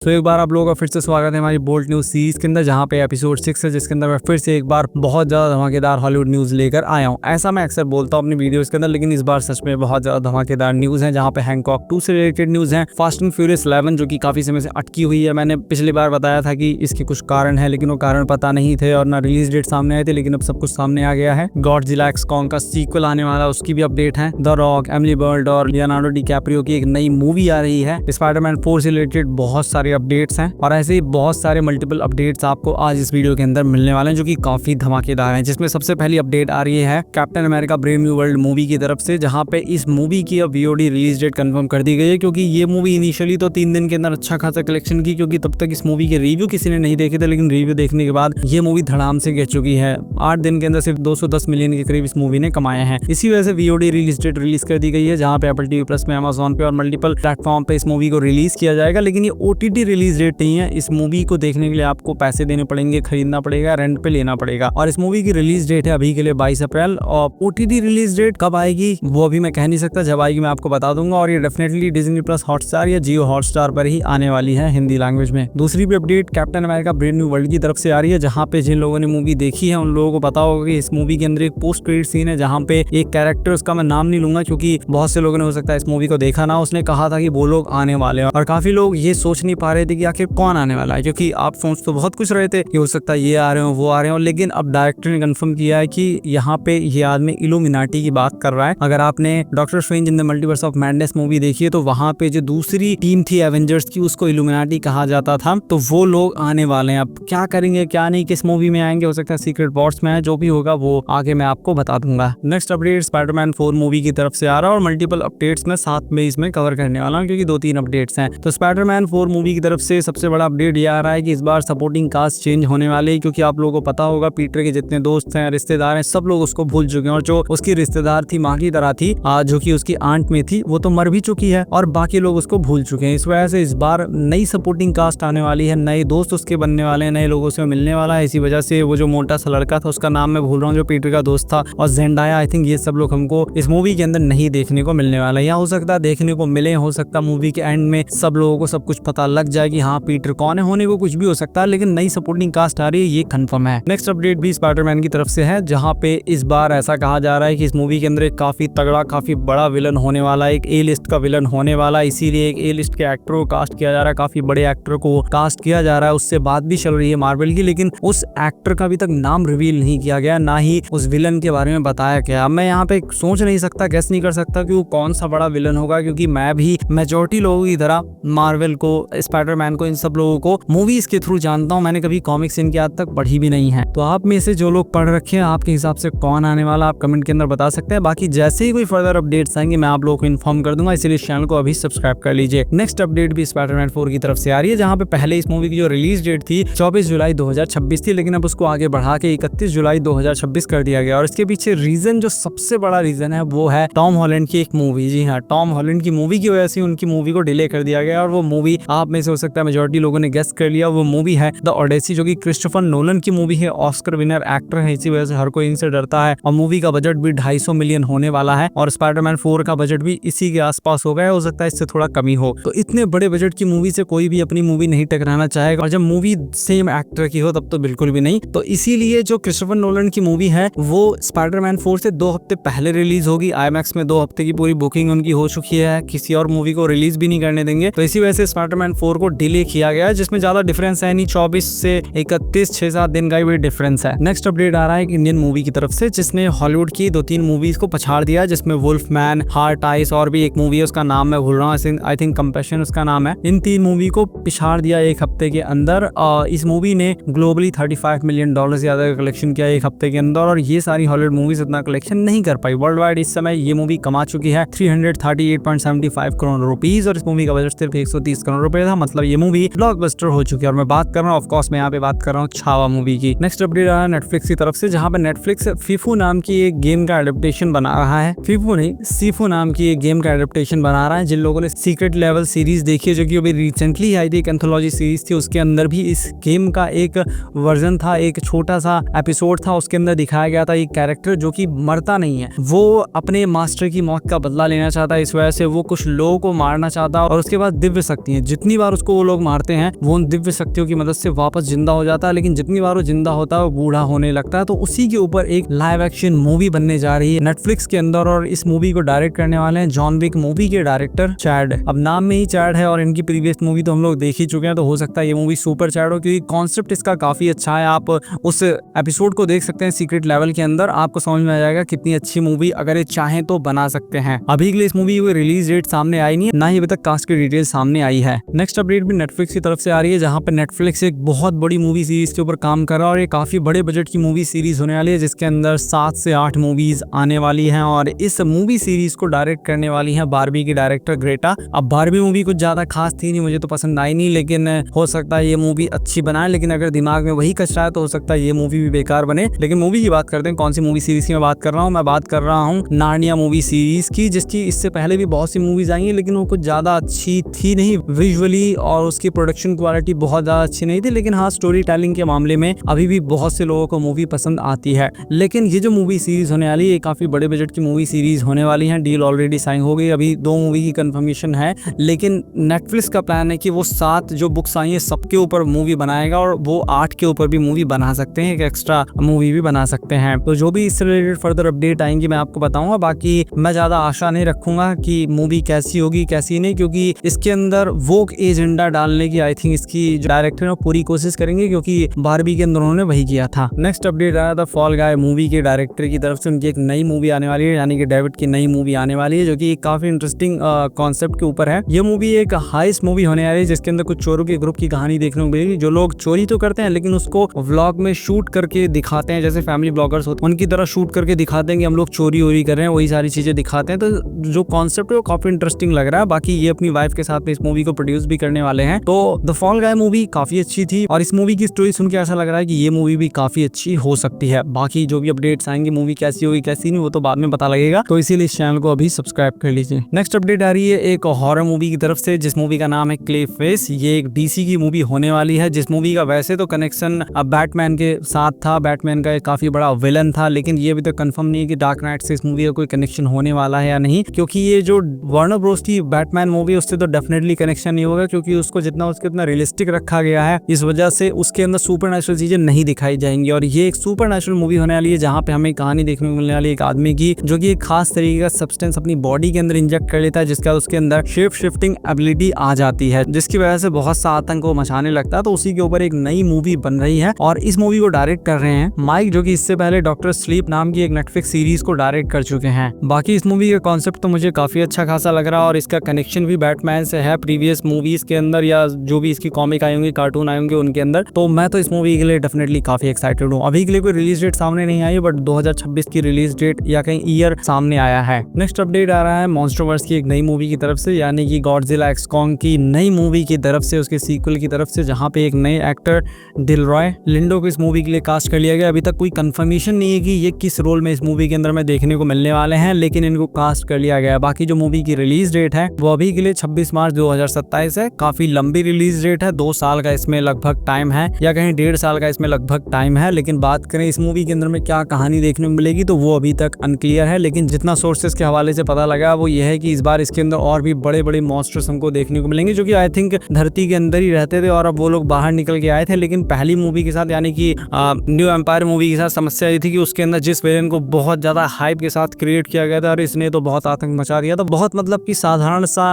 तो एक बार आप लोगों का फिर से स्वागत है हमारी बोल्ट न्यूज सीरीज के अंदर, जहां पे एपिसोड 6 है, जिसके अंदर मैं फिर से एक बार बहुत ज्यादा धमाकेदार हॉलीवुड न्यूज लेकर आया हूं। ऐसा मैं अक्सर बोलता हूं अपनी वीडियोस के अंदर, लेकिन इस बार सच में बहुत ज्यादा धमाकेदार न्यूज है, जहां पे हैंकॉक 2 से रिलेटेड न्यूज है। फास्ट एंड फ्यूरियस 11 जो कि काफी समय से अटकी हुई है। मैंने पिछली बार बताया था कि इसके कुछ कारण है, लेकिन वो कारण पता नहीं थे और ना रिलीज डेट सामने आए थे, लेकिन अब सब कुछ सामने आ गया है। गॉडजिला एक्स कॉन्ग का सीक्वल आने वाला, उसकी भी अपडेट है। द रॉक, एमिली ब्लंट और लियोनार्डो डिकैप्रियो की एक नई मूवी आ रही है। स्पाइडरमैन 4 से रिलेटेड बहुत सारे अपडेट्स हैं और ऐसे ही बहुत सारे मल्टीपल अपडेट्स आपको आज इस वीडियो के अंदर मिलने वाले हैं, जो कि काफी धमाकेदार हैं। जिसमें सबसे पहली अपडेट आ रही है captain America brave new world movie की तरफ से, जहां पे इस मूवी की अब वीओडी रिलीज डेट कंफर्म कर दी गई है। क्योंकि ये मूवी इनिशियली तो 3 दिन के अंदर अच्छा खासा कलेक्शन की, क्योंकि तब तक इस मूवी के रिव्यू किसी ने नहीं देखे थे, लेकिन रिव्यू देखने के बाद ये मूवी धड़ाम से गिर चुकी है। 8 दिन के अंदर सिर्फ 210 मिलियन के करीब इस मूवी ने कमाए हैं। इसी वजह से वीओडी रिलीज डेट रिलीज कर दी गई है, जहां पे एप्पल टीवी प्लस में, अमेज़न पे और मल्टीपल प्लेटफॉर्म पे इस मूवी को रिलीज किया जाएगा। लेकिन ये ओटीटी रिलीज डेट नहीं है। इस मूवी को देखने के लिए आपको पैसे देने पड़ेंगे, खरीदना पड़ेगा, रेंट पे लेना पड़ेगा। और इस मूवी की रिलीज डेट है अभी के लिए 22 अप्रैल। और ओटीटी रिलीज डेट कब आएगी वो अभी मैं कह नहीं सकता, जब आएगी मैं आपको बता दूंगा। और ये डेफिनेटली डिज्नी प्लस हॉटस्टार या जियो हॉटस्टार पर ही आने वाली है हिंदी लैंग्वेज में। दूसरी भी update captain America brave new world की तरफ से आ रही है, जहां पे जिन लोगों ने मूवी देखी है उन लोगों को पता होगा कि इस मूवी के अंदर एक पोस्ट क्रेडिट सीन है, जहां पे एक कैरेक्टर, उसका मैं नाम नहीं लूंगा क्योंकि बहुत से लोगों ने हो सकता है इस मूवी को देखा ना, उसने कहा था कि वो लोग आने वाले हैं। और काफी लोग ये सोच नहीं पा रहे थे कि आखिर कौन आने वाला है, क्योंकि आप सोच तो बहुत कुछ रहे थे कि हो सकता है ये आ रहे हो, वो आ रहे हो, लेकिन अब डायरेक्टर ने कंफर्म किया है कि यहाँ पे ये आदमी इल्यूमिनाटी की बात कर रहा है। अगर आपने doctor strange in the multiverse of madness movie देखी है, तो वहां पे जो दूसरी टीम थी एवेंजर्स की, उसको इल्यूमिनाटी कहा जाता था। तो वो लोग आने वाले हैं। अब क्या करेंगे क्या नहीं, किस मूवी में आएंगे, हो सकता है सीक्रेट वॉर्स में है, जो भी होगा वो आगे मैं आपको बता दूंगा। नेक्स्ट अपडेट स्पाइडरमैन 4 मूवी की तरफ से आ रहा है और मल्टीपल अपडेट्स में साथ में इसमें कवर करने वाला हूँ, क्योंकि 2-3 अपडेट्स हैं। तो स्पाइडरमैन 4 मूवी की तरफ से सबसे बड़ा अपडेट ये आ रहा है कि इस बार सपोर्टिंग कास्ट चेंज होने वाले हैं, क्योंकि आप लोगों को पता होगा पीटर के जितने दोस्त हैं, रिश्तेदार हैं, सब लोग उसको भूल चुके हैं। और जो उसकी रिश्तेदार थी, माँ की तरह थी, जो कि उसकी आंट में थी, वो तो मर भी चुकी है और बाकी लोग उसको भूल चुके हैं। इस वजह से इस बार नई सपोर्टिंग कास्ट आने वाली है, नए दोस्त उसके बनने वाले हैं, नए लोगों से मिलने वाला है। इसी वजह से वो जो मोटा सा लड़का था, उसका नाम मैं भूल रहा हूँ, जो पीटर का दोस्त था, और ज़ेंडाया, आई थिंक ये सब लोग हमको इस मूवी के अंदर नहीं देखने को मिलने वाला है। या हो सकता है देखने को मिले, हो सकता है मूवी के एंड में सब लोगों को सब कुछ पता लग जाए कि हाँ पीटर कौन है, होने को कुछ भी हो सकता है, लेकिन नई सपोर्टिंग कास्ट आ रही है, ये कंफर्म है। नेक्स्ट अपडेट भी स्पाइडरमैन की तरफ से है, जहां पे इस बार ऐसा कहा जा रहा है कि इस मूवी के अंदर एक काफी तगड़ा, काफी बड़ा विलन होने वाला है, एक ए लिस्ट का विलन होने वाला है। इसीलिए एक ए लिस्ट के एक्टर को कास्ट किया जा रहा है, काफी बड़े एक्टर को कास्ट किया जा रहा है। उससे बात भी चल रही है मार्वल की, लेकिन उस एक्टर का अभी तक नाम रिवील नहीं किया गया, ना ही उस विलन के बारे में बताया गया। मैं यहाँ पे सोच नहीं सकता, गेस नहीं कर सकता कि वो कौन सा बड़ा विलन होगा, क्योंकि मैं भी मेजॉरिटी लोगों की तरह मार्वल को, स्पाइडरमैन को, इन सब लोगों को मूवीज के थ्रू जानता हूँ। मैंने कभी कॉमिक्स इनकी आज तक पढ़ी भी नहीं है। तो आप में से जो लोग पढ़ रखे हैं, आपके हिसाब से कौन आने वाला, आप कमेंट के अंदर बता सकते हैं। बाकी जैसे ही कोई फर्दर अपडेट्स आएंगे मैं आप लोगों को इन्फॉर्म कर दूंगा, इसलिए चैनल को अभी सब्सक्राइब कर लीजिए। नेक्स्ट अपडेट भी स्पाइडरमैन 4 की तरफ से आ रही है, जहां पे पहले इस मूवी की जो रिलीज डेट थी 24 जुलाई 2026 थी, लेकिन अब उसको आगे बढ़ा के 31 जुलाई 2026 कर दिया गया। और इसके पीछे रीजन, जो सबसे बड़ा रीजन है, वो है टॉम हॉलैंड की एक मूवी। जी हाँ, टॉम हॉलैंड की मूवी की वजह से उनकी मूवी को डिले कर दिया गया। और वो मूवी आप में से हो सकता है मेजॉरिटी लोगों ने गेस कर लिया, वो मूवी है द ओडेसी, जो कि क्रिस्टोफर नोलन की मूवी है। ऑस्कर विनर एक्टर है, इसी वजह से हर कोई इनसे डरता है। और मूवी का बजट भी 250 मिलियन होने वाला है, और स्पाइडरमैन 4 का बजट भी इसी के आसपास हो गया, हो सकता है इससे थोड़ा कमी हो। तो इतने बड़े बजट की मूवी से कोई भी अपनी मूवी नहीं टकराना चाहेगा, और जब मूवी सेम एक्टर की हो तब तो बिल्कुल भी नहीं। तो इसीलिए जो क्रिस्टोफर नोलन की मूवी है वो स्पाइडरमैन 4 से 2 हफ्ते पहले रिलीज होगी। IMAX में 2 हफ्ते की पूरी बुकिंग उनकी हो चुकी है, किसी और मूवी को रिलीज भी नहीं करने देंगे। तो इसी वजह से स्पाइडरमैन 4 को डिले किया गया है, जिसमें ज्यादा डिफरेंस है नहीं, 24 से 31, 6-7 दिन का ही डिफरेंस है। नेक्स्ट अपडेट आ रहा है एक इंडियन मूवी की तरफ से, जिसने हॉलीवुड की 2-3 मूवीज को पछाड़ दिया, जिसमें वुल्फमैन, हार्ट आइस और भी एक मूवी है, उसका नाम मैं भूल रहा हूँ, आई थिंक कंपैशन उसका नाम है। इन 3 मूवी को पिछाड़ दिया एक हफ्ते के अंदर। इस मूवी ने ग्लोबली $35 मिलियन से ज्यादा का कलेक्शन किया एक हफ्ते के अंदर, और ये सारी हॉलीवुड मूवीज इतना कलेक्शन नहीं कर पाई। वर्ल्ड वाइड इस समय ये मूवी कमा चुकी है 338.75 करोड़ रुपीज, और इस मूवी का बजट सिर्फ 130 करोड़ रुपए था। मतलब ये मूवी ब्लॉकबस्टर हो चुकी है। और मैं बात कर रहा हूँ, ऑफ कोर्स मैं यहाँ पे बात कर रहा हूँ छावा मूवी की। नेक्स्ट अपडेट आ रहा है नेटफ्लिक्स की तरफ से, जहाँ पे नेटफ्लिक्स फीफू नाम की एक गेम का एडेप्टेशन बना रहा है। फीफू नहीं, सीफू नाम की एक गेम का एडेप्टेशन बना रहा है। जिन लोगों ने सीक्रेट लेवल सीरीज देखी है, जो कि अभी रिसेंटली आई थी, एक एंथोलॉजी सीरीज थी, उसके अंदर भी इस गेम का एक वर्जन था, एक छोटा सा एपिसोड था। उसके अंदर दिखाया गया था एक कैरेक्टर जो कि मरता नहीं है, वो अपने मास्टर की मौत का बदला लेना चाहता है। इस वजह से वो कुछ लोगों को मारना चाहता है, और उसके बाद दिव्य शक्तियां, जितनी बार बार उसको वो लोग मारते हैं वो उन दिव्य शक्तियों की मदद से वापस जिंदा हो जाता है, लेकिन जितनी बार वो जिंदा होता है वो बूढ़ा होने लगता है। तो उसी के ऊपर एक लाइव एक्शन मूवी बनने जा रही है नेटफ्लिक्स के अंदर, और इस मूवी को डायरेक्ट करने वाले हैं जॉन विक मूवी के डायरेक्टर चैड। अब नाम में ही चैड है और इनकी प्रीवियस मूवी तो हम लोग देख ही चुके हैं, तो हो सकता है ये मूवी सुपर चैड हो, क्योंकि कॉन्सेप्ट इसका काफी अच्छा है। आप उस एपिसोड को देख सकते हैं सीक्रेट लेवल के अंदर, आपको समझ में आ जाएगा कितनी अच्छी मूवी अगर ये चाहें तो बना सकते हैं। अभी के लिए इस मूवी की रिलीज डेट सामने आई नहीं है, ना ही अभी तक कास्ट की डिटेल सामने आई है। नेक्स्ट अपडेट भी नेटफ्लिक्स की तरफ से आ रही है, जहां पर नेटफ्लिक्स एक बहुत बड़ी मूवी सीरीज के ऊपर काम कर रहा है और ये काफी बड़े बजट की मूवी सीरीज होने वाली है, जिसके अंदर 7 से 8 मूवीज आने वाली हैं। और इस मूवी सीरीज को डायरेक्ट करने वाली है बारबी की डायरेक्टर ग्रेटा। अब बारबी मूवी कुछ ज्यादा खास थी नहीं, मुझे तो पसंद आई नहीं, लेकिन हो सकता है ये मूवी अच्छी बनाए, लेकिन अगर दिमाग में वही कचरा है तो हो सकता है ये मूवी भी बेकार बने। लेकिन मूवी की बात करते हैं, कौन सी मूवी सीरीज की मैं बात कर रहा हूँ, मैं बात कर रहा हूँ नार्निया मूवी सीरीज की, जिसकी इससे पहले भी बहुत सी मूवीज आई हैं, लेकिन वो कुछ ज्यादा अच्छी थी नहीं विजुअली, और उसकी प्रोडक्शन क्वालिटी बहुत ज्यादा अच्छी नहीं थी। लेकिन हाँ, स्टोरी टेलिंग के मामले में अभी भी बहुत से लोगों को मूवी पसंद आती है। लेकिन ये जो मूवी सीरीज होने वाली है काफी बड़े बजट की मूवी सीरीज होने वाली है। डील ऑलरेडी साइन हो गई, अभी 2 मूवी की कंफर्मेशन है, लेकिन नेटफ्लिक्स का प्लान है कि वो 7 जो बुक्स आई है सबके ऊपर मूवी बनाएगा, और वो 8 के ऊपर भी मूवी बना सकते हैं, एक एक्स्ट्रा मूवी भी बना सकते हैं। तो जो भी इससे रिलेटेड फर्दर अपडेट आएंगी मैं आपको बताऊंगा। बाकी मैं ज्यादा आशा नहीं रखूंगा कि मूवी कैसी होगी कैसी नहीं, क्योंकि इसके अंदर वोक एजेंडा डालने की आई थिंक इसकी डायरेक्टर ने पूरी कोशिश करेंगे, क्योंकि बारबी के अंदर उन्होंने वही किया था। नेक्स्ट अपडेट आया था फॉल गाय मूवी के डायरेक्टर की तरफ से, उनकी एक नई मूवी आने वाली है, यानी कि डेविड की नई मूवी आने वाली है, जो कि काफी इंटरेस्टिंग कॉन्सेप्ट के ऊपर है। ये मूवी एक हाइस्ट मूवी होने वाली है, जिसके अंदर कुछ चोरों के ग्रुप की कहानी देखने को मिलेगी, जो लोग चोरी तो करते हैं लेकिन उसको व्लॉग में शूट करके दिखाते हैं, जैसे फैमिली ब्लॉगर्स होते हैं उनकी तरह शूट करके दिखाते हैं कि हम लोग चोरी वोरी कर रहे हैं, वही सारी चीजें दिखाते हैं। तो जो कॉन्सेप्ट है वो काफी इंटरेस्टिंग लग रहा है। बाकी ये अपनी वाइफ के साथ में इस मूवी को प्रोड्यूस भी करने वाले हैं। तो द फॉल गाय मूवी काफी अच्छी थी, और इस मूवी की स्टोरी सुन के ऐसा लग रहा है कि ये मूवी भी काफी अच्छी हो सकती है। बाकी जो भी अपडेट्स आएंगे मूवी कैसी होगी कैसी नहीं वो तो बाद में पता लगेगा, तो इसीलिए इस चैनल को अभी सब्सक्राइब कर लीजिए। नेक्स्ट अपडेट आ रही है एक हॉरर मूवी की तरफ से, जिस मूवी का नाम है क्ले फेस। ये एक डीसी की मूवी होने वाली है, जिस मूवी का वैसे तो कनेक्शन बैटमैन के साथ था, बैटमैन का एक काफी बड़ा विलन था, लेकिन ये अभी तक कंफर्म नहीं है कि डार्क नाइट से इस मूवी का कोई कनेक्शन होने वाला है या नहीं, क्योंकि ये जो वार्नर ब्रोस की बैटमैन मूवी उससे तो डेफिनेटली कनेक्शन नहीं होगा, क्योंकि उसको जितना उसके उतना रियलिस्टिक रखा गया है, इस वजह से उसके अंदर सुपरनैचुरल चीजें नहीं दिखाई जाएंगी। और ये एक सुपरनैचुरल मूवी होने वाली है, जहाँ पे हमें कहानी देखने को मिलने वाली है एक आदमी की, जो कि एक खास तरीके का सब्सटेंस अपनी बॉडी के अंदर इंजेक्ट कर लेता है, जिसका उसके अंदर शेप शिफ्टिंग एबिलिटी आ जाती है, जिसकी वजह से बहुत सा आतंक को मचाने लगता है। तो उसी के ऊपर एक नई मूवी बन रही है, और इस मूवी को डायरेक्ट कर रहे हैं माइक, जो कि इससे पहले डॉक्टर स्लीप नाम की एक नेटफ्लिक्स सीरीज को डायरेक्ट कर चुके हैं। बाकी इस मूवी का कॉन्सेप्ट तो मुझे काफी अच्छा खासा लग रहा है, और इसका कनेक्शन भी बैटमैन से है प्रीवियस मूवीज के अंदर, या जो भी इसकी कॉमिक आई होंगी कार्टून आए होंगे उनके अंदर। तो मैं तो इस मूवी के लिए डेफिनेटली काफी एक्साइटेड हूँ। अभी के लिए कोई रिलीज डेट सामने नहीं आई, बट 2026 की रिलीज डेट या कहीं ईयर सामने आया है। नेक्स्ट अपडेट आ रहा है मॉन्स्टरवर्स की एक नई मूवी की तरफ से, यानी कि गॉडजिला एक्स कॉन्ग की नई मूवी की तरफ से, उसके सीक्वल की तरफ से, जहाँ पे एक नए एक्टर डिलरॉय लिंडो को इस मूवी के लिए कास्ट कर लिया गया। अभी तक कोई कंफर्मेशन नहीं है कि ये किस रोल में इस मूवी के अंदर में देखने को मिलने वाले हैं, लेकिन इनको कास्ट कर लिया गया। बाकी जो मूवी की रिलीज डेट है वो अभी के लिए 26 मार्च 2027 है। काफी लंबी रिलीज डेट है, 2 साल का इसमें लगभग टाइम है, या कहीं 1.5 साल का इसमें लगभग टाइम है। लेकिन बात करें इस मूवी के अंदर में क्या कहानी देखने को मिलेगी, तो वो अभी तक अनक्लियर है। लेकिन जितना सोर्सेस के हवाले से पता लगा वो ये है कि इस बार इसके अंदर और भी बड़े बड़े मॉन्स्टर्स हमको देखने को मिलेंगे, जो कि आई थिंक धरती के अंदर ही रहते थे, और अब वो लोग बाहर निकल के आए थे। लेकिन पहली मूवी के साथ, यानी कि न्यू एम्पायर मूवी के साथ समस्या ये थी कि उसके अंदर जिस विलेन को बहुत ज्यादा हाइप के साथ क्रिएट किया गया था, और इसने तो बहुत आतंक मचा दिया था। बहुत मतलब कि साधारण सा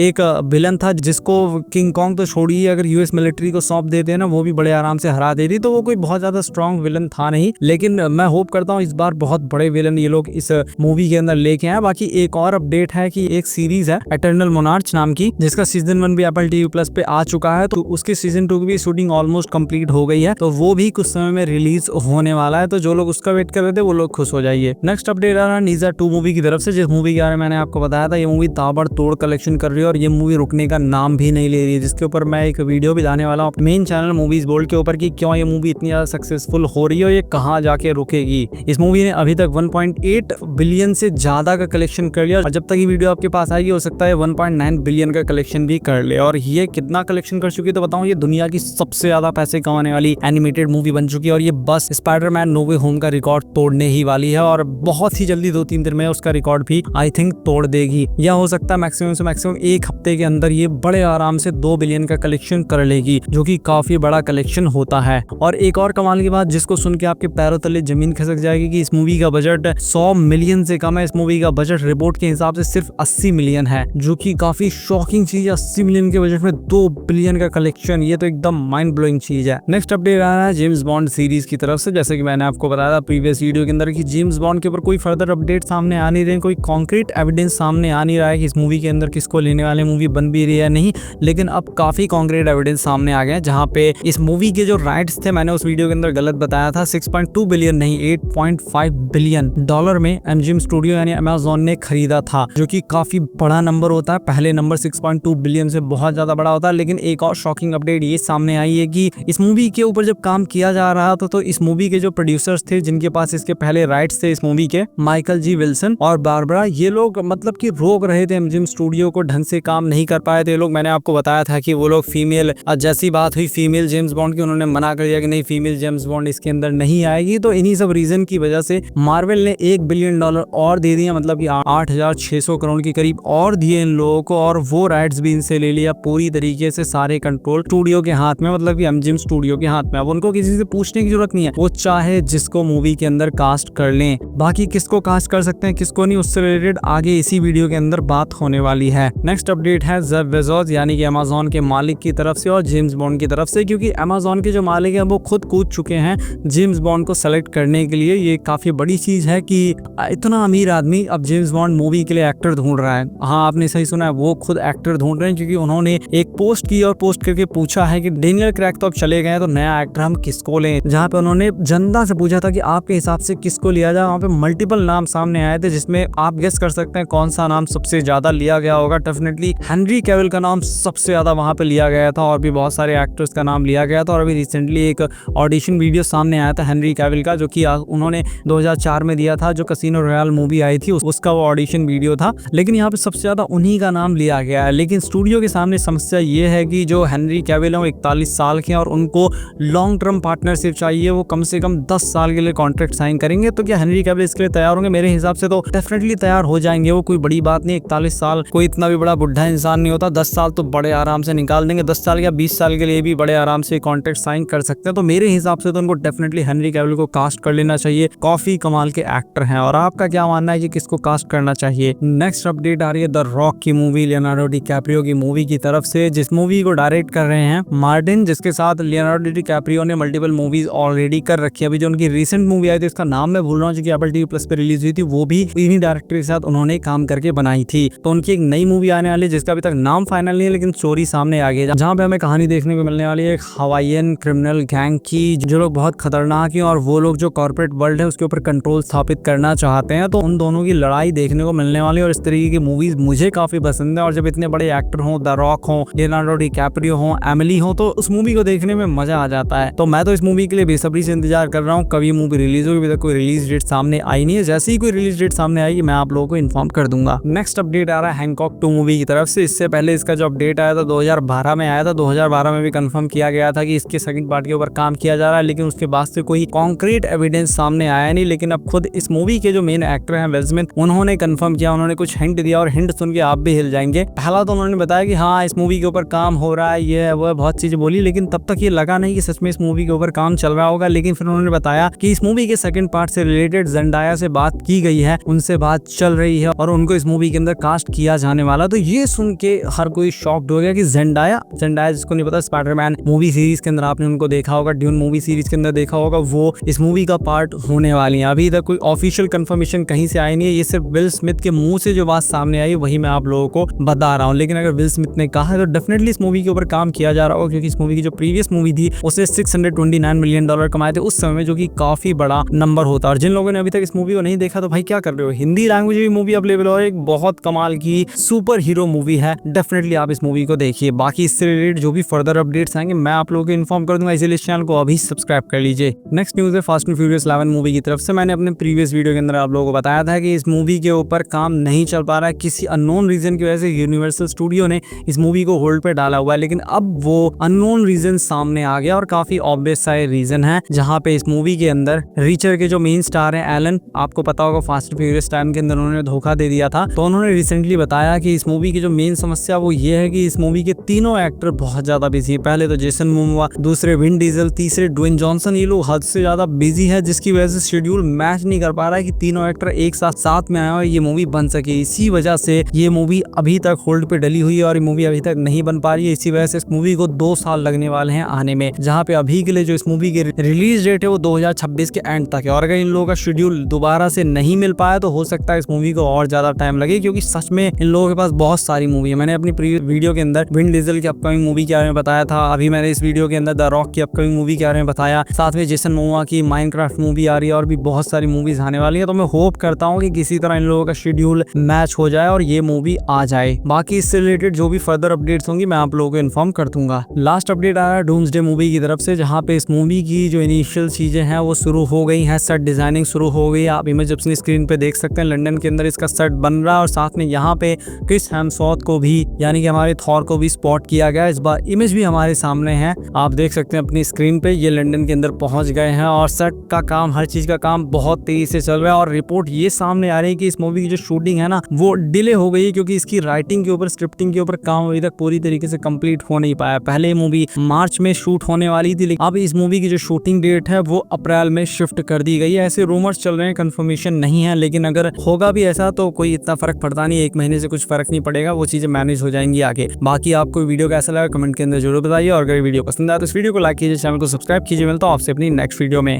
एक विलन था, जिसको किंग कॉन्ग तो छोड़िए, अगर यूएस मिलिट्री को सौंप देते हैं ना, वो भी बड़े आराम से हरा देती। तो वो कोई बहुत ज्यादा स्ट्रॉन्ग विलन था नहीं, लेकिन मैं होप करता हूँ इस बार बहुत बड़े विलन ये लोग इस मूवी के अंदर लेके आए। बाकी एक और अपडेट है कि एक सीरीज है इटर्नल मोनार्च नाम की, जिसका सीजन 1 भी एप्पल टीवी प्लस पे आ चुका है, तो उसके सीजन 2 की भी शूटिंग ऑलमोस्ट कंप्लीट हो गई है, तो वो भी कुछ समय में रिलीज होने वाला है। तो जो लोग उसका वेट कर रहे थे वो लोग खुश हो जाइए। नेक्स्ट अपडेट आ रहा है नीजा 2 मूवी की तरफ से, जिस मूवी के बारे में मैंने आपको बताया था। ये मूवी ताबड़तोड़ कलेक्शन कर रही है, और ये मूवी रुकने का नाम भी नहीं ले रही है, जिसके ऊपर मैं एक वीडियो भी लाने वाला हूँ मेन चैनल मूवीज बोल्ड के ऊपर, कि क्यों ये मूवी इतनी ज्यादा सक्सेसफुल हो रही है और ये कहाँ जाके रुकेगी। इस मूवी ने अभी तक 1.8 बिलियन से ज्यादा का कलेक्शन कर लिया, और जब तक ये वीडियो आपके पास आएगी हो सकता है 1.9 बिलियन का कलेक्शन भी कर ले। और ये कितना कलेक्शन कर चुकी है तो बताऊं, ये दुनिया की सबसे ज्यादा पैसे कमाने वाली एनिमेटेड मूवी बन चुकी है, और ये बस स्पाइडरमैन नो वे होम का रिकॉर्ड तोड़ने ही वाली है, और बहुत ही जल्दी 2-3 दिन में उसका रिकॉर्ड भी आई थिंक तोड़ देगी, या हो सकता है मैक्सिमम से मैक्सिमम 1 हफ्ते के अंदर ये बड़े आराम से 2 बिलियन का कलेक्शन कर लेगी, जो कि काफी बड़ा कलेक्शन होता है। और एक और कमाल की बात जिसको सुन के आपके पैरों तले जमीन खिसक जाएगी कि इस मूवी का बजट 100 मिलियन से कम है। इस मूवी का बजट रिपोर्ट के हिसाब से सिर्फ 80 मिलियन है, जो कि काफी शॉकिंग चीज है। 80 मिलियन के बजट में 2 बिलियन का कलेक्शन, ये तो एकदम माइंड ब्लोइंग चीज है। नेक्स्ट अपडेट आ रहा है जेम्स बॉन्ड सीरीज की तरफ से। जैसे कि मैंने आपको बताया था प्रीवियस वीडियो के अंदर कि जेम्स बॉन्ड के ऊपर कोई फर्दर अपडेट सामने आ नहीं रहे, कोई कॉन्क्रीट एविडेंस सामने आ नहीं रहा है कि इस मूवी के अंदर किसको लेने वाले, मूवी बन भी रही है नहीं। लेकिन अब काफी कॉन्क्रीट एविडेंस सामने आ गए हैं, जहां पे इस मूवी के जो राइट्स थे, मैंने उस वीडियो के अंदर गलत बताया था, 6.2 बिलियन नहीं 8.5 बिलियन डॉलर में एमजीएम स्टूडियो यानी अमेज़न ने खरीदा था, जो कि काफी बड़ा नंबर होता है। पहले नंबर 6.2 बिलियन से बहुत ज्यादा बड़ा होता है। लेकिन एक और शॉकिंग अपडेट ये सामने आई है कि इस मूवी के ऊपर जब काम किया जा रहा था तो इस मूवी के जो प्रोड्यूसर्स थे, जिनके पास इसके पहले राइट्स थे इस मूवी के, माइकल जी विल्सन और बारबरा, ये लोग मतलब कि रोक रहे थे एमजीएम स्टूडियो को, ढंग से काम नहीं कर पाए थे लोग। मैंने आपको बताया था कि वो लोग फीमेल, जैसी बात हुई फीमेल जेम्स बॉन्ड की, उन्होंने मना कर दिया कि नहीं फीमेल जेम्स बॉन्ड इसके अंदर नहीं आएगी। तो इन्हीं सब रीजन की वजह से मार्वल ने $1 बिलियन और दे दिया, मतलब कि 8,600 करोड़ के करीब और दिए इन लोगों को, और वो राइट्स भी इनसे ले लिया पूरी तरीके से, सारे कंट्रोल स्टूडियो के हाथ में, मतलब कि एमजीएम स्टूडियो के हाथ में। अब उनको किसी से पूछने की जरूरत नहीं है, वो चाहे जिसको मूवी के अंदर कास्ट कर लें। बाकी किसको कास्ट कर सकते हैं किसको नहीं, उससे रिलेटेड आगे इसी वीडियो के अंदर बात होने वाली है। नेक्स्ट अपडेट है जेफ बेजोस यानी कि अमेज़न के मालिक की तरफ से और जेम्स बॉन्ड की तरफ से, क्योंकि अमेज़न के जो मालिक हैं वो खुद कूद चुके हैं जेम्स बॉन्ड को सेलेक्ट करने के लिए। ये काफी बड़ी चीज है कि इतना अमीर आदमी अब जेम्स बॉन्ड मूवी के लिए एक्टर ढूंढ रहा है। हाँ, आपने सही सुना है, वो खुद एक्टर ढूंढ रहे हैं, क्योंकि उन्होंने एक पोस्ट की और पोस्ट करके पूछा है कि डेनियल क्रेग तो अब चले गए, तो नया एक्टर हम किसको लें। जहाँ पे उन्होंने जनता से पूछा था कि आपके हिसाब से किसको लिया जाए। वहाँ पे मल्टीपल नाम सामने आए थे, जिसमें आप गेस कर सकते हैं कौन सा नाम सबसे ज्यादा लिया गया होगा। डेफिनेटली हेनरी कैविल का नाम सबसे ज्यादा वहाँ पे लिया गया था, और भी बहुत सारे एक्टर्स का नाम लिया गया था। और अभी रिसेंटली एक ऑडिशन वीडियो सामने आया था हेनरी कैविल का, जो कि उन्होंने 2004 में दिया था, जो कैसीनो रॉयल मूवी आई थी उसका वो ऑडिशन वीडियो था। लेकिन यहाँ पे सबसे ज्यादा उन्हीं का नाम लिया गया है। लेकिन स्टूडियो के सामने समस्या ये है कि जो हेनरी कैविल है वो 41 साल के हैं और उनको लॉन्ग टर्म पार्टनरशिप चाहिए, वो कम से कम 10 साल के लिए कॉन्ट्रैक्ट साइन करेंगे। तो क्या हेनरी कैविल इसके लिए तैयार होंगे? मेरे हिसाब से तो डेफिनेटली तैयार हो जाएंगे, वो कोई बड़ी बात नहीं। 41 साल कोई इतना भी बड़ा बुढ़ा इंसान नहीं होता, 10 साल तो बड़े आराम से निकाल देंगे, 10 साल या 20 साल के लिए भी बड़े आराम से कॉन्ट्रैक्ट साइन कर सकते हैं। तो मेरे हिसाब से तो उनको डेफिनेटली हेनरी कैविल को कास्ट कर लेना चाहिए, काफी कमाल के एक्टर हैं। और आपका क्या मानना है कि किसको कास्ट करना चाहिए? नेक्स्ट अपडेट आ रही है द रॉक की मूवी, लियोनार्डो डिकैप्रियो की मूवी की तरफ से, जिस मूवी को डायरेक्ट कर रहे हैं मार्टिन, जिसके साथ लियोनार्डो डिकैप्रियो ने मल्टीपल मूवीज ऑलरेडी कर रखी है। अभी जो उनकी रिसेंट मूवी आई थी उसका नाम मैं भूल रहा हूँ, जो कि एप्पल TV प्लस पे रिलीज हुई थी, वो भी इन्हीं डायरेक्टर के साथ उन्होंने काम करके बनाई थी। तो उनकी एक नई मूवी आने वाली है जिसका अभी तक नाम फाइनल नहीं है, लेकिन स्टोरी सामने आ गई है, जहाँ पे हमें कहानी देखने को मिलने वाली है एक हवाईयन क्रिमिनल गैंग की, जो लोग बहुत खतरनाक है और वो लोग जो कॉर्पोरेट वर्ल्ड है उसके ऊपर कंट्रोल स्थापित करना चाहते हैं। तो उन दोनों की लड़ाई देखने को मिलने वाली है, और इस तरीके की मूवीज मुझे काफी पसंद है। और जब इतने बड़े एक्टर हों, द रॉक हो, लियोनार्डो डिकैप्रियो हो, एमिली हो, तो उस मूवी को देखने में मजा आ जाता है। तो मैं तो इस मूवी के लिए बेसब्री से इंतजार कर रहा हूँ, कभी मूवी रिलीज होगी। अभी तक कोई रिलीज डेट सामने आई नहीं है, जैसे ही कोई रिलीज डेट सामने आएगी मैं आप लोगों को इन्फॉर्म कर दूंगा। नेक्स्ट अपडेट आ रहा है हैंकॉक 2 मूवी की तरफ से। इससे पहले इसका जो अपडेट आया था 2012 में आया था, 2012 में भी कंफर्म किया गया था कि इसके सेकंड पार्ट के ऊपर काम किया जा रहा है, लेकिन उसके बाद से कोई कॉन्क्रीट एविडेंस सामने आया नहीं। लेकिन अब खुद इस मूवी के जो मेन एक्टर हैं विल स्मिथ, उन्होंने कंफर्म किया, उन्होंने कुछ हिंट दिया, और हिंट सुन के आप भी हिल जाएंगे। पहला तो उन्होंने बताया कि हाँ इस मूवी के ऊपर काम हो रहा है, ये वो बहुत चीज बोली, लेकिन तब तक ये लगा नहीं कि सच में इस मूवी के ऊपर काम चल रहा होगा। लेकिन फिर उन्होंने बताया कि इस मूवी के सेकंड पार्ट से रिलेटेड जेंडाया से बात की गई है, उनसे बात चल रही है और उनको इस मूवी के अंदर कास्ट किया जाने वाला। तो ये सुन के हर कोई शॉक्ड हो गया कि जेंडाया जिसको नहीं पता, स्पाइडरमैन मूवी सीरीज के अंदर आपने उनको देखा होगा, ड्यून मूवी सीरीज के अंदर देखा होगा, वो इस मूवी का पार्ट होने वाली है। अभी तक कोई ऑफिशियल कंफर्मेशन कहीं से आई नहीं है, ये सिर्फ विल स्मिथ के मुंह से जो बात सामने आई वही मैं आप लोगों को बता रहा हूँ। लेकिन अगर विल स्मिथ ने कहा है तो डेफिनेटली इस मूवी के ऊपर काम किया जा रहा होगा, क्योंकि इस मूवी की जो प्रीवियस मूवी थी उसे $629 मिलियन कमाए थे उस समय में, जो कि काफी बड़ा नंबर होता है। और जिन लोगों ने अभी तक इस मूवी को नहीं देखा तो भाई क्या कर रहे हो, हिंदी लैंग्वेज भी मूवी अवेलेबल है, एक बहुत कमाल की सुपर हीरो मूवी है, डेफिनेटली आप इस मूवी को देखिए। बाकी इससे रिलेटेड जो भी फर्दर अपडेट्स आएंगे मैं आप लोगों को इन्फॉर्म कर दूंगा, इसलिए इस चैनल को अभी सब्सक्राइब कर लीजिए। नेक्स्ट न्यूज है फास्ट एंड फ्यूरियस 11 मूवी की तरफ से। मैंने अपने प्रीवियस वीडियो के अंदर आप लोगों को बताया था कि इस मूवी के ऊपर काम नहीं चल पा रहा है, किसी अननोन रीजन की वजह से यूनिवर्सल स्टूडियो ने इस मूवी को होल्ड पे डाला हुआ है। लेकिन अब वो अननोन रीजन सामने आ गया, और काफी ऑब्वियस सा रीजन है, जहां पे इस मूवी के अंदर रीचर के जो मेन स्टार हैं एलन, आपको पता होगा फास्ट एंड फ्यूरियस टाइम के अंदर उन्होंने धोखा दे दिया था। तो उन्होंने रिसेंटली बताया कि इस मूवी की जो मेन समस्या वो ये है कि इस मूवी के तीनों एक्टर बहुत ज्यादा बिजी हैं। पहले तो जेसन मोमोआ, दूसरे विन डीजल, तीसरे ड्वेन जॉनसन। ये लोग हद से ज्यादा बिजी है, जिसकी वजह से शेड्यूल मैच नहीं कर पा रहा है कि तीनों एक्टर एक साथ में आए और ये मूवी बन सके। इसी वजह से ये मूवी अभी तक होल्ड पे डली हुई है और ये मूवी अभी तक नहीं बन पा रही है। इसी वजह से इस मूवी को 2 साल लगने वाले हैं आने में, जहाँ पे अभी के लिए जो इस मूवी की रिलीज डेट है वो 2026 के एंड तक है। और अगर इन लोगों का शेड्यूल दोबारा से नहीं मिल पाया तो हो सकता है इस मूवी को और ज्यादा टाइम लगे, क्योंकि सच में इन लोगों के पास बहुत सारी मूवी है। मैंने अपनी प्रीवियस वीडियो के अंदर विन डीजल की अपकमिंग मूवी के बारे में बताया था, अभी मैंने इस वीडियो के अंदर द रॉक की अपकमिंग मूवी के बारे में बताया, साथ में जेसन मोमोआ की माइनक्राफ्ट मूवी आ रही है और भी बहुत सारी मूवीज आने वाली है। तो मैं होप करता हूँ कि किसी तरह इन लोगों का शेड्यूल मैच हो जाए और ये मूवी आ जाए। बाकी इससे रिलेटेड जो भी फर्दर अपडेट्स होंगी मैं आप लोगों को इन्फॉर्म कर दूंगा। लास्ट अपडेट आ रहा है डूम्सडे मूवी की तरफ से, जहाँ पे इस मूवी की जो इनिशियल चीजें हैं वो शुरू हो गई हैं। सेट डिजाइनिंग शुरू हो गई है, आप इमेज अपनी स्क्रीन पे देख सकते हैं। लंदन के अंदर इसका सेट बन रहा है और साथ में यहाँ पे क्रिस हेम्सवर्थ को भी, यानी कि हमारे थॉर को भी स्पॉट किया गया। इस बार इमेज भी हमारे सामने है, आप देख सकते हैं अपनी स्क्रीन पे। ये लंदन के अंदर पहुंच गए हैं और सेट का काम, हर चीज का काम बहुत तेजी से चल रहा है। और रिपोर्ट ये सामने आ रही है कि इस मूवी की जो शूटिंग है ना वो डिले हो गई है, क्योंकि इसकी राइटिंग के ऊपर, स्क्रिप्टिंग के ऊपर काम अभी तक पूरी तरीके से कंप्लीट हो नहीं पाया। पहले ये मूवी मार्च में शूट होने वाली थी, लेकिन अब इस मूवी की जो शूटिंग डेट है वो अप्रैल में शिफ्ट कर दी गई है। ऐसे रूमर्स चल रहे हैं, कंफर्मेशन नहीं है, लेकिन अगर होगा भी ऐसा तो कोई इतना फर्क पड़ता नहीं, 1 महीने से कुछ फर्क नहीं पड़ेगा, वो चीजें मैनेज हो जाएंगी आगे। बाकी आपको वीडियो कैसा लगा कमेंट के अंदर जरूर बताइए, और अगर वीडियो पसंद आया तो इस वीडियो को लाइक कीजिए, चैनल को सब्सक्राइब कीजिए। मिलता हूं आपसे अपनी नेक्स्ट वीडियो में।